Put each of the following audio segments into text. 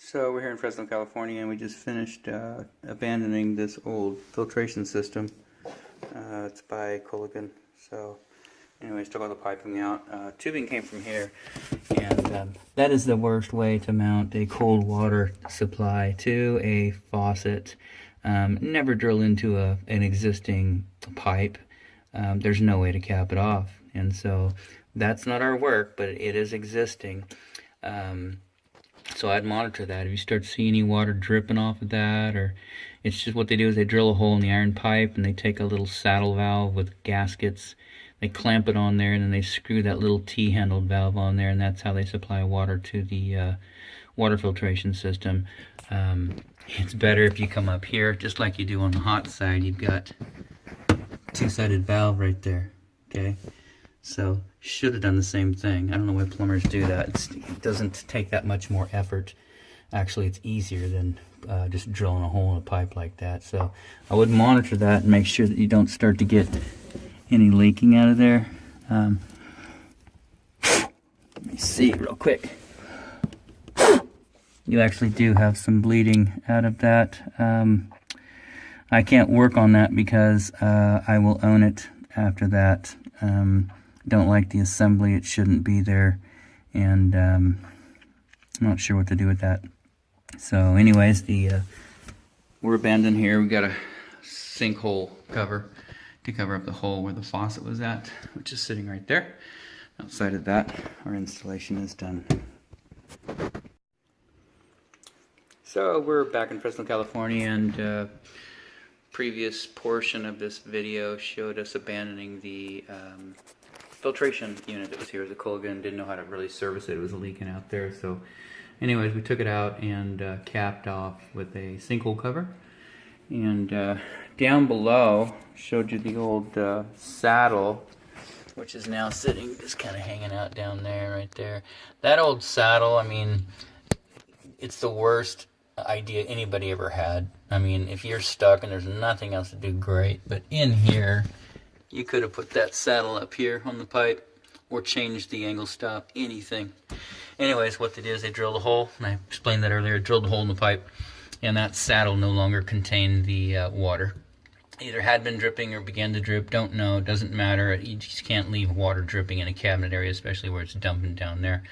So we're here in Fresno, California, and we just finished abandoning this old filtration system. It's by Clovis. So anyways, took all the piping out. Tubing came from here, and that is the worst way to mount a cold water supply to a faucet. Never drill into an existing pipe. There's no way to cap it off, and so that's not our work, but it is existing. So I'd monitor that. If you start seeing any water dripping off of that, or it's just what they do is they drill a hole in the iron pipe and they take a little saddle valve with gaskets, they clamp it on there, and then they screw that little T-handled valve on there, and that's how they supply water to the water filtration system. It's better if you come up here, just like you do on the hot side. You've got two-sided valve right there, okay? So, should have done the same thing. I don't know why plumbers do that. It doesn't take that much more effort. Actually, it's easier than just drilling a hole in a pipe like that. So, I would monitor that and make sure that you don't start to get any leaking out of there. Let me see real quick. You actually do have some bleeding out of that. I can't work on that because I will own it after that. Don't like the assembly, it shouldn't be there, and I'm not sure what to do with that. So anyways, we're abandoned here. We got a sinkhole cover to cover up the hole where the faucet was at, which is sitting right there. Outside of that, our installation is done. So we're back in Fresno, California, and previous portion of this video showed us abandoning the filtration unit that was here as a Clovis. Didn't know how to really service it. It was leaking out there. So anyways, we took it out and capped off with a sinkhole cover. And down below showed you the old saddle, which is now sitting just kind of hanging out down there, right there. That old saddle, I mean, it's the worst idea anybody ever had. I mean, if you're stuck and there's nothing else to do, great. But in here, you could have put that saddle up here on the pipe or changed the angle stop, anything. Anyways, what they did is they drilled a hole, and I explained that earlier, drilled a hole in the pipe, and that saddle no longer contained the water. Either had been dripping or began to drip, don't know, doesn't matter. You just can't leave water dripping in a cabinet area, especially where it's dumping down there.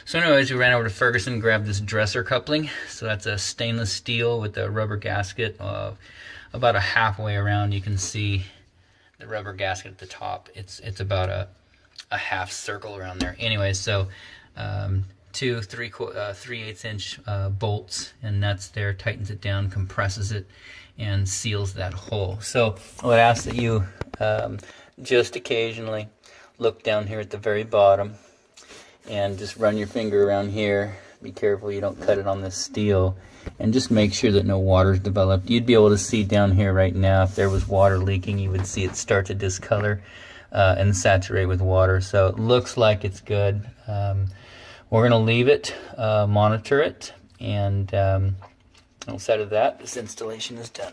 So anyways, we ran over to Ferguson, grabbed this dresser coupling. So that's a stainless steel with a rubber gasket about a halfway around. You can see the rubber gasket at the top. It's about a half circle around there. Anyways, so 2 3/8 inch bolts and nuts there, tightens it down, compresses it, and seals that hole. So I would ask that you just occasionally look down here at the very bottom and just run your finger around here. Be careful you don't cut it on this steel, and just make sure that no water's developed. You'd be able to see down here right now if there was water leaking. You would see it start to discolor and saturate with water. So it looks like it's good. We're going to leave it, monitor it, and outside of that, this installation is done.